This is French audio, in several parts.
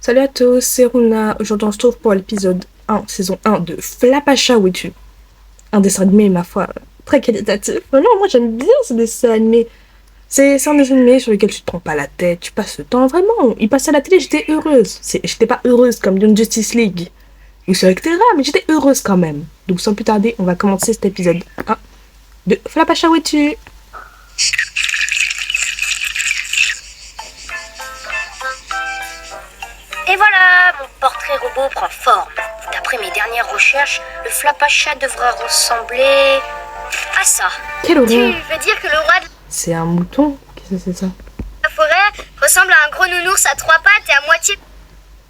Salut à tous, c'est Runa. Aujourd'hui on se retrouve pour l'épisode 1, saison 1 de Flapacha Wetu. Un dessin animé, ma foi, très qualitatif. Non, moi j'aime bien ce dessin animé. C'est un dessin animé sur lequel tu te prends pas la tête, tu passes le temps, vraiment. Il passait à la télé, j'étais heureuse. J'étais pas heureuse comme Young Justice League ou sur Ectera, mais j'étais heureuse quand même. Donc sans plus tarder, on va commencer cet épisode 1 de Flapacha Wetu. Et voilà, mon portrait robot prend forme. D'après mes dernières recherches, le Flapacha devra ressembler à ça. Quelle horreur! Tu veux dire que le roi de C'est un mouton? Qu'est-ce que c'est ça? la forêt ressemble à un gros nounours à trois pattes et à moitié...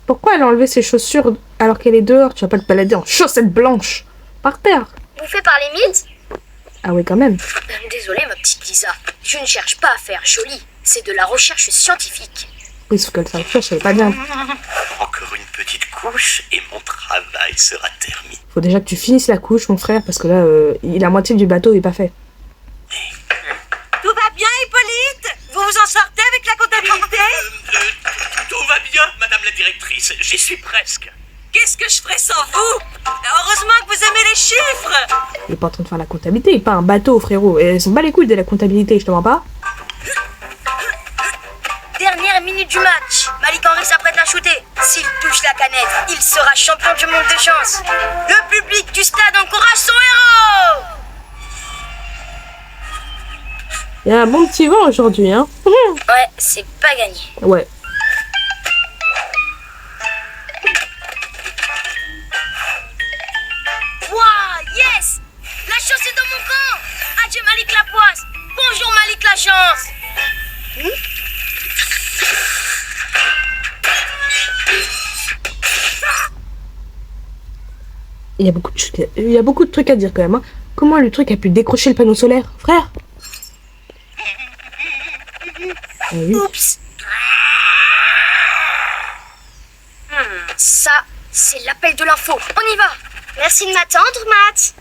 Pourquoi elle a enlevé ses chaussures alors qu'elle est dehors? Tu vas pas te balader en chaussettes blanches par terre. bouffé par les mythes? Ah ouais, quand même. Désolée, ma petite Lisa. Je ne cherche pas à faire joli. C'est de la recherche scientifique. Oui, sauf que ça cherche, elle est pas bien. Encore une petite couche et mon travail sera terminé. Faut déjà que tu finisses la couche, mon frère, parce que là, la moitié du bateau est pas fait. Tout va bien, Hippolyte? Vous vous en sortez avec la comptabilité? Tout va bien, madame la directrice. J'y suis presque. Qu'est-ce que je ferais sans vous? Heureusement que vous aimez les chiffres! Il est pas en train de faire la comptabilité, il est pas un bateau, frérot. Et elles sont bas les couilles de la comptabilité, je te mens pas. Dernière minute du match. Malik Henry s'apprête à shooter. S'il touche la canette, il sera champion du monde de chance. Le public du stade encourage son héros. Il y a un bon petit vent aujourd'hui, hein. Ouais, c'est pas gagné. Ouais. Waouh, yes! La chance est dans mon camp. Adieu Malik Lapoisse. Bonjour Malik la chance. Il y a beaucoup de trucs à dire quand même, hein. Comment le truc a pu décrocher le panneau solaire, frère? Ah oui. Oups. Ça, c'est l'appel de l'info. On y va. Merci de m'attendre, Matt.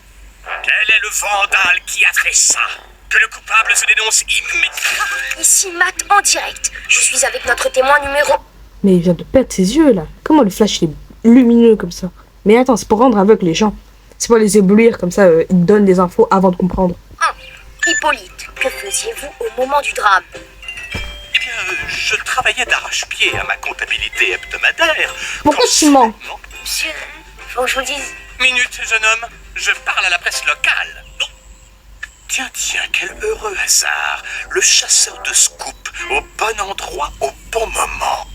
Quel est le vandale qui a fait ça? Que le coupable se dénonce immédiatement. Ici Matt en direct. Je suis avec notre témoin numéro... Mais il vient de perdre ses yeux, là. Comment le flash est lumineux comme ça? Mais attends, c'est pour rendre aveugle les gens. C'est pour les éblouir, comme ça, ils te donnent des infos avant de comprendre. 1. Hippolyte, que faisiez-vous au moment du drame? Eh bien, je travaillais d'arrache-pied à ma comptabilité hebdomadaire. Pourquoi Quand tu mens? soudainement- Monsieur, faut que je vous le dise. Minute, jeune homme. Je parle à la presse locale. Oh. Tiens, quel heureux hasard. Le chasseur de scoop au bon endroit au bon moment.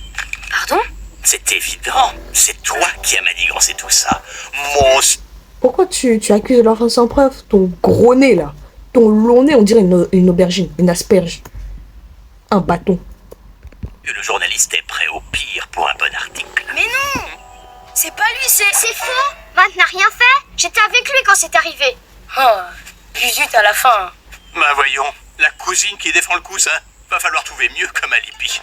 Pardon? C'est évident. C'est toi qui as manigancé tout ça. Monstre. Pourquoi tu accuses l'enfant sans preuve? Ton gros nez, là. Ton long nez, on dirait une aubergine, une asperge. Un bâton. Que le journaliste est prêt au pire pour un bon article. Mais non! C'est pas lui, c'est faux! Matt n'a rien fait! J'étais avec lui quand c'est arrivé! Oh, puis zut à la fin! Ben voyons, la cousine qui défend le cousin. Va falloir trouver mieux comme alibi.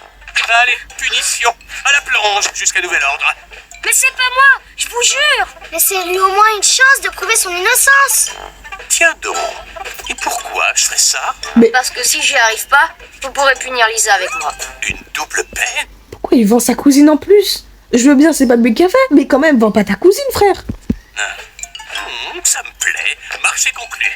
Allez, punition, à la plonge jusqu'à nouvel ordre. Mais c'est pas moi! Je vous jure! Laissez-lui au moins une chance de prouver son innocence! Tiens donc, et pourquoi je ferais ça? Parce que si j'y arrive pas, vous pourrez punir Lisa avec moi. Une double peine? Pourquoi il vend sa cousine en plus? Je veux bien, c'est pas lui qui a fait, mais quand même, vends pas ta cousine, frère. Ça me plaît, marché conclu.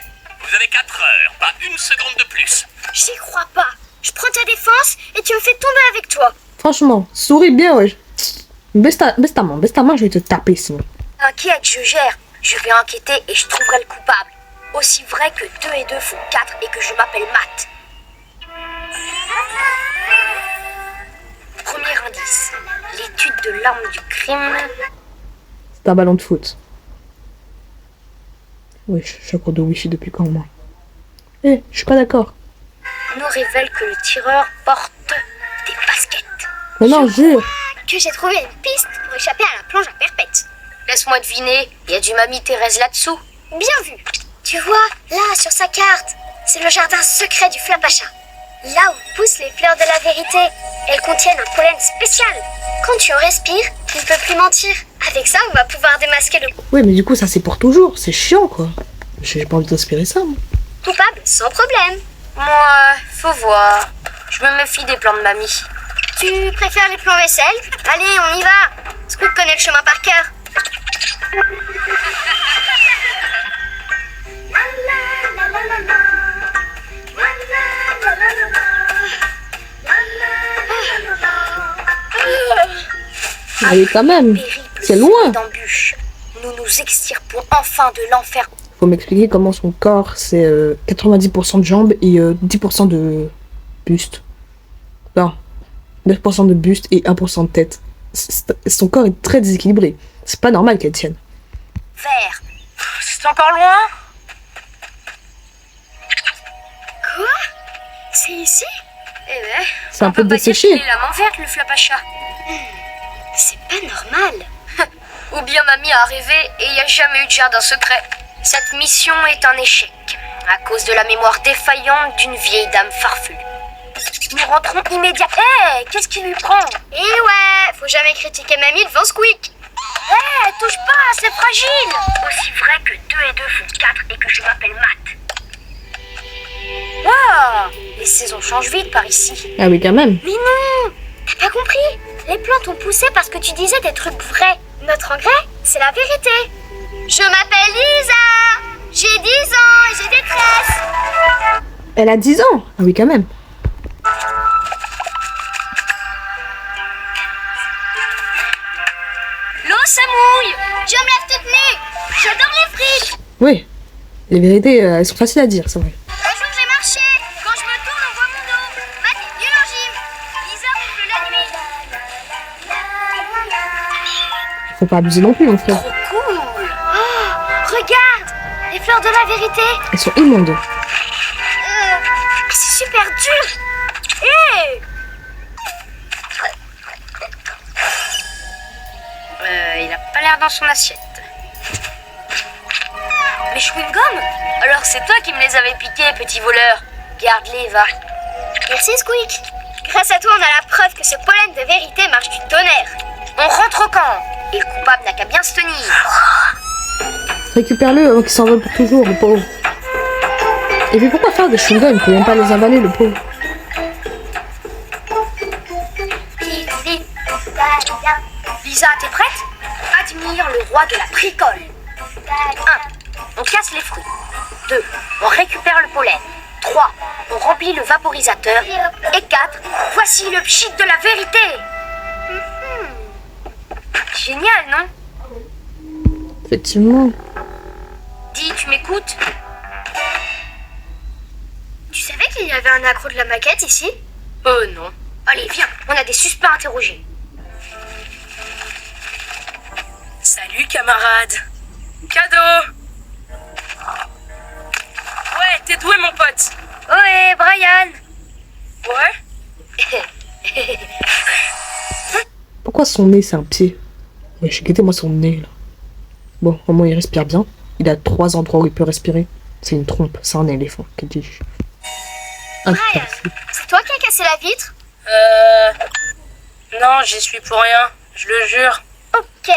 Vous avez 4 heures, pas une seconde de plus. J'y crois pas! Je prends ta défense et tu me fais tomber avec toi! Franchement, souris bien, wesh. Baisse ta main, je vais te taper sinon. T'inquiète, je gère. Je vais enquêter et je trouverai le coupable. Aussi vrai que 2 et 2 font 4 et que je m'appelle Matt. Premier indice. L'étude de l'arme du crime. C'est un ballon de foot. Wesh, je suis à court de wifi depuis quand, moi? Eh, je suis pas d'accord. Nous révèle que le tireur porte des baskets. Mais non, jure. Que j'ai trouvé une piste pour échapper à la plonge à perpète. Laisse-moi deviner, il y a du Mamie Thérèse là-dessous. Bien vu. Tu vois, là, sur sa carte, c'est le jardin secret du Flapacha. Là où poussent les fleurs de la vérité. Elles contiennent un pollen spécial. Quand tu en respires, tu ne peux plus mentir. Avec ça, on va pouvoir démasquer le Oui, mais du coup, ça c'est pour toujours. C'est chiant, quoi. J'ai pas envie d'inspirer ça, moi. coupable sans problème. Moi, faut voir. Je me méfie des plans de mamie. Tu préfères les plans vaisselle? Allez, on y va. Scoop connaît le chemin par cœur. Allez, quand même. C'est loin. D'embûches. Nous nous extirpons enfin de l'enfer. Faut m'expliquer comment son corps, c'est 90% de jambes et 10% de buste. Non, 9% de buste et 1% de tête. Son corps est très déséquilibré. C'est pas normal qu'elle tienne. Vert. C'est encore loin? Quoi? C'est ici? Eh ben, C'est un on peu peut pas dire desséché. qu'il est la main verte, le Flapacha. C'est pas normal. Ou bien mamie a rêvé et il n'y a jamais eu de jardin secret. Cette mission est un échec, à cause de la mémoire défaillante d'une vieille dame farfelue. Nous rentrons immédiatement. Hé, qu'est-ce qui lui prend? Eh ouais, faut jamais critiquer mamie devant Squeak. Hé, touche pas, c'est fragile. Aussi vrai que 2 et 2 font 4 et que je m'appelle Matt. Waouh, les saisons changent vite par ici. Ah oui, quand même. Mais non, t'as pas compris? Les plantes ont poussé parce que tu disais des trucs vrais. Notre engrais, c'est la vérité. Je m'appelle Lisa. J'ai 10 ans et j'ai des tresses. Elle a 10 ans. Ah oui, quand même. L'eau, ça mouille. Je me lève toute nue. J'adore les frites. Oui. Les vérités, elles sont faciles à dire, c'est vrai. Un jour, j'ai marché. Quand je me tourne, on voit mon dos. Matt est nul en gym. Lisa ronfle la nuit. Faut pas abuser non plus, mon frère. Trop cool. Oh, regarde. Les fleurs de la vérité. Elles sont immondes. C'est super dur. Hé. Il a pas l'air dans son assiette. Mes chewing-gums? Alors c'est toi qui me les avais piqués, petit voleur. Garde-les, va. Merci, Squeak. Grâce à toi, on a la preuve que ce pollen de vérité marche du tonnerre. On rentre au camp. Et le coupable n'a qu'à bien se tenir. Récupère-le avant qu'il s'envole pour toujours, le pauvre. Et puis pourquoi faire des chewing-gums? Il peut même pas les avaler, le pauvre. Lisa, t'es prête? Admire le roi de la bricole. 1. On casse les fruits. 2. On récupère le pollen. 3. On remplit le vaporisateur. Et 4. Voici le pchit de la vérité. Génial, non? Effectivement. Dis, tu m'écoutes? Tu savais qu'il y avait un accro de la maquette ici? Non. Allez, viens, on a des suspects à interroger. Salut, camarade. Cadeau. Ouais, t'es doué, mon pote. Ohé, Brian. Ouais. Pourquoi son nez, c'est un pied? Ouais, j'ai guetté moi son nez, là. Bon, au moins il respire bien. Il a 3 endroits où il peut respirer. C'est une trompe, c'est un éléphant, que dis-je. Brian, c'est toi qui as cassé la vitre? Non, j'y suis pour rien. Je le jure. Ok.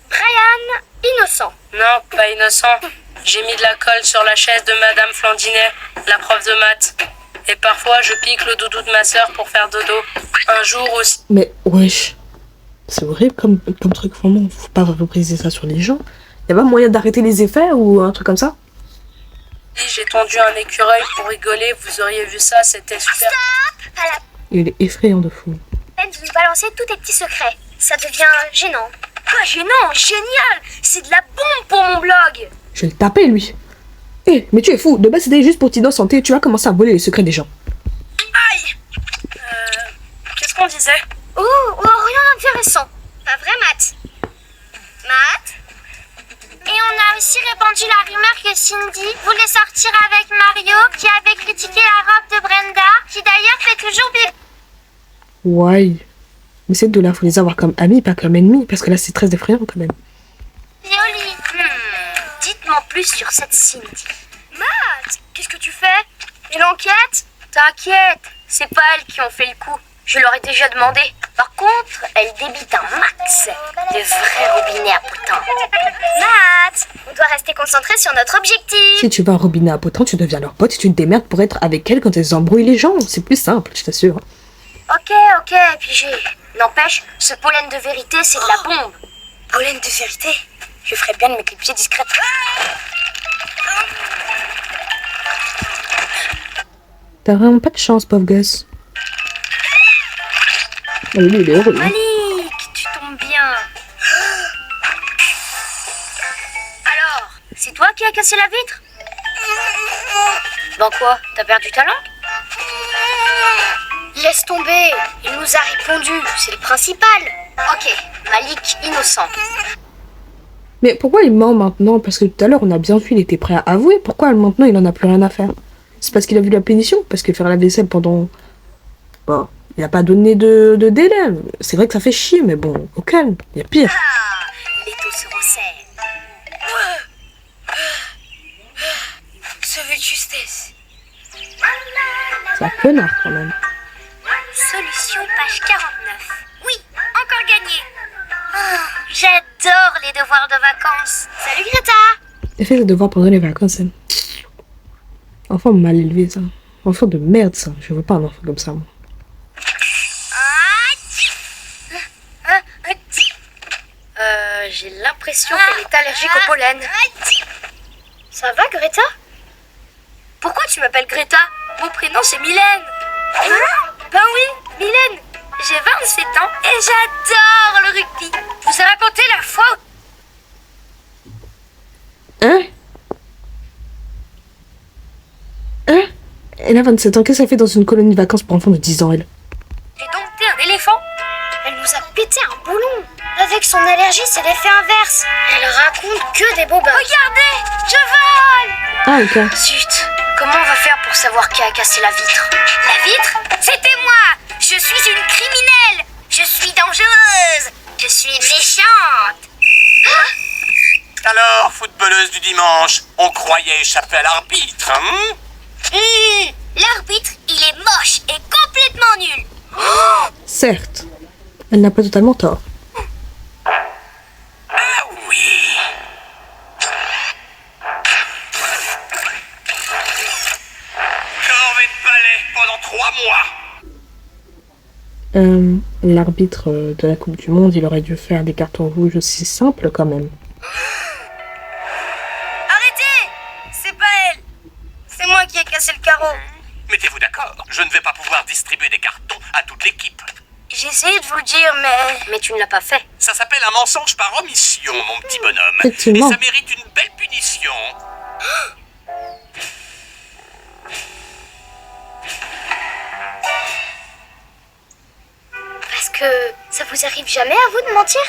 Brian, innocent. Non, pas innocent. J'ai mis de la colle sur la chaise de Madame Flandinet, la prof de maths. Et parfois, je pique le doudou de ma sœur pour faire dodo. Un jour aussi, Mais, wesh. C'est horrible comme truc, vraiment. Faut pas repriser ça sur les gens. Y'a pas moyen d'arrêter les effets ou un truc comme ça? j'ai tendu un écureuil pour rigoler. Vous auriez vu ça, c'était super. À la Il est effrayant de fou. peine de nous balancer tous tes petits secrets. Ça devient gênant. Pas gênant, génial. C'est de la bombe pour mon blog. Je vais le taper, lui. Eh, mais tu es fou. De base, c'était juste pour t'innocenter. Tu vas commencer à voler les secrets des gens. Aïe. Qu'est-ce qu'on disait? Oh, rien d'intéressant. Pas vrai, Matt? Matt? Et on a aussi répandu la rumeur que Cindy voulait sortir avec Mario, qui avait critiqué la robe de Brenda, qui d'ailleurs fait toujours bébé. Ouais. Mais ces deux-là, faut les avoir comme amis, pas comme ennemis. Parce que là, c'est très effrayant, quand même. Joli. Dites-moi plus sur cette Cindy. Matt, qu'est-ce que tu fais? Et l'enquête? T'inquiète, c'est pas elles qui ont fait le coup. Je leur ai déjà demandé. Par contre, elles débitent un max. De vrais robinets à potins. Matt, on doit rester concentré sur notre objectif. Si tu veux un robinet à potins, tu deviens leur pote et tu te démerdes pour être avec elles quand elles embrouillent les gens. C'est plus simple, je t'assure. Ok, pigé. N'empêche, ce pollen de vérité, c'est de la bombe. Pollen de vérité? Je ferais bien de m'éclipser discrètement. T'as vraiment pas de chance, pauvre gosse. Oh, lui, il est heureux. Hein. Malik, tu tombes bien. Alors, c'est toi qui as cassé la vitre? Dans quoi? T'as perdu ta langue? Laisse tomber, il nous a répondu, c'est le principal. Ok, Malik, innocent. Mais pourquoi il ment maintenant? Parce que tout à l'heure, on a bien vu, il était prêt à avouer. Pourquoi maintenant, il en a plus rien à faire? C'est parce qu'il a vu la punition? Parce que faire la vaisselle pendant... Bon, il a pas donné de délai. C'est vrai que ça fait chier, mais bon, au calme, il y a pire. Ah, l'étau se resserre. Sauvé de justesse. C'est un connard, quand même. Solution page 49. Oui, encore gagné. J'adore les devoirs de vacances. Salut Greta. Il fait ses devoirs pendant les vacances, hein. Enfant mal élevé, ça. Enfant de merde, ça. Je veux pas un enfant comme ça, moi. J'ai l'impression qu'elle est allergique au pollen. Ça va, Greta? Pourquoi tu m'appelles Greta? Mon prénom, c'est Mylène. Ben oui, Mylène. J'ai 27 ans et j'adore le rugby. Je vous ai raconté la fois où... Hein? Elle a 27 ans, qu'est-ce qu'elle fait dans une colonie de vacances pour enfants de 10 ans, elle? J'ai dompté un éléphant. Elle nous a pété un boulon. Avec son allergie, c'est l'effet inverse. Elle raconte que des bobards. Regardez, je vole. Ah, ok. Zut, comment on va faire pour savoir qui a cassé la vitre? La vitre? C'était moi. Je suis une criminelle. Je suis dangereuse. Je suis méchante. Alors, footballeuse du dimanche, on croyait échapper à l'arbitre, hein? L'arbitre, il est moche et complètement nul. Certes, elle n'a pas totalement tort. Ah oui. Corvée de balai pendant 3 mois. L'arbitre de la Coupe du Monde, il aurait dû faire des cartons rouges aussi simples, quand même. Arrêtez! C'est pas elle! C'est moi qui ai cassé le carreau. Mettez-vous d'accord, je ne vais pas pouvoir distribuer des cartons à toute l'équipe. J'ai essayé de vous le dire, mais tu ne l'as pas fait. Ça s'appelle un mensonge par omission, mon petit bonhomme. Et Effectivement. ça mérite une belle punition. Parce que ça vous arrive jamais à vous de mentir?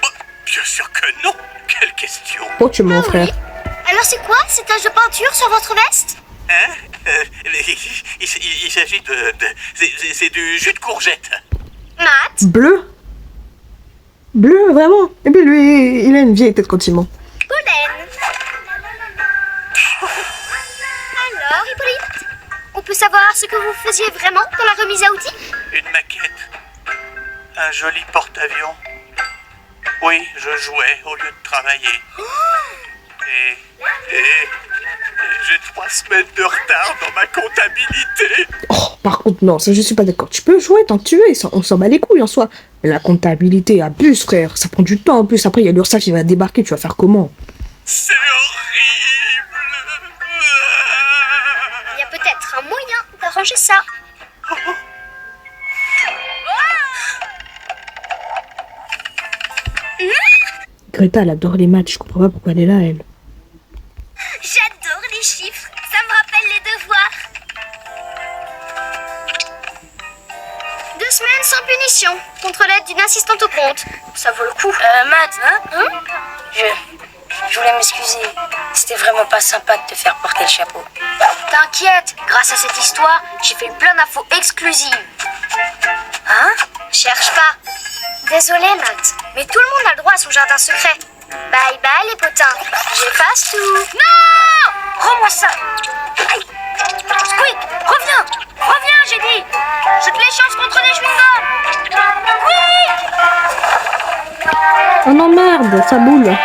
Oh, bien sûr que non. Quelle question. Oh, tu mens, frère. Alors c'est quoi cette tache de peinture sur votre veste? Hein? Il s'agit de... C'est du jus de courgette. Matt? Bleu? Bleu, vraiment? Et puis lui, il a une vieille tête quand il ment. Pollen. Alors, Hippolyte, on peut savoir ce que vous faisiez vraiment dans la remise à outils? Une maquette. Un joli porte-avions. Oui, je jouais au lieu de travailler. Et j'ai 3 semaines de retard dans ma comptabilité. Oh, par contre, non, ça je suis pas d'accord. Tu peux jouer tant que tu veux, on s'en bat les couilles en soi. Mais la comptabilité abuse, frère. Ça prend du temps en plus. Après, il y a l'URSSAF qui va débarquer, tu vas faire comment? C'est horrible. Il y a peut-être un moyen d'arranger ça. Greta, elle adore les maths. Je comprends pas pourquoi elle est là, elle. J'adore les chiffres, ça me rappelle les devoirs. 2 semaines sans punition, contre l'aide d'une assistante au compte. Ça vaut le coup. Matt, hein? Je voulais m'excuser. C'était vraiment pas sympa de te faire porter le chapeau. T'inquiète, grâce à cette histoire, j'ai fait plein d'infos exclusives. Hein? Cherche pas. Désolé, Matt, mais tout le monde a le droit à son jardin secret. Bye bye les potins, j'efface tout. Non! Rends-moi ça. Aïe. Squeak, reviens. Reviens, j'ai dit. Je te l'échange contre des chewing-gums. Squeak. Oh non, merde, ça boule.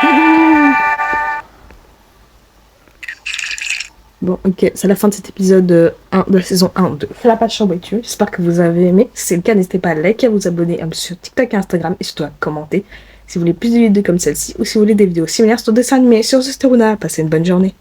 Bon, ok, c'est la fin de cet épisode 1 de la saison 1 de Flapasha Waitu. J'espère que vous avez aimé. Si c'est le cas, n'hésitez pas à liker, à vous abonner, à me suivre sur TikTok et Instagram et surtout à commenter si vous voulez plus de vidéos comme celle-ci ou si vous voulez des vidéos similaires sur dessin animé. Sur ce, c'était Runa. Passez une bonne journée.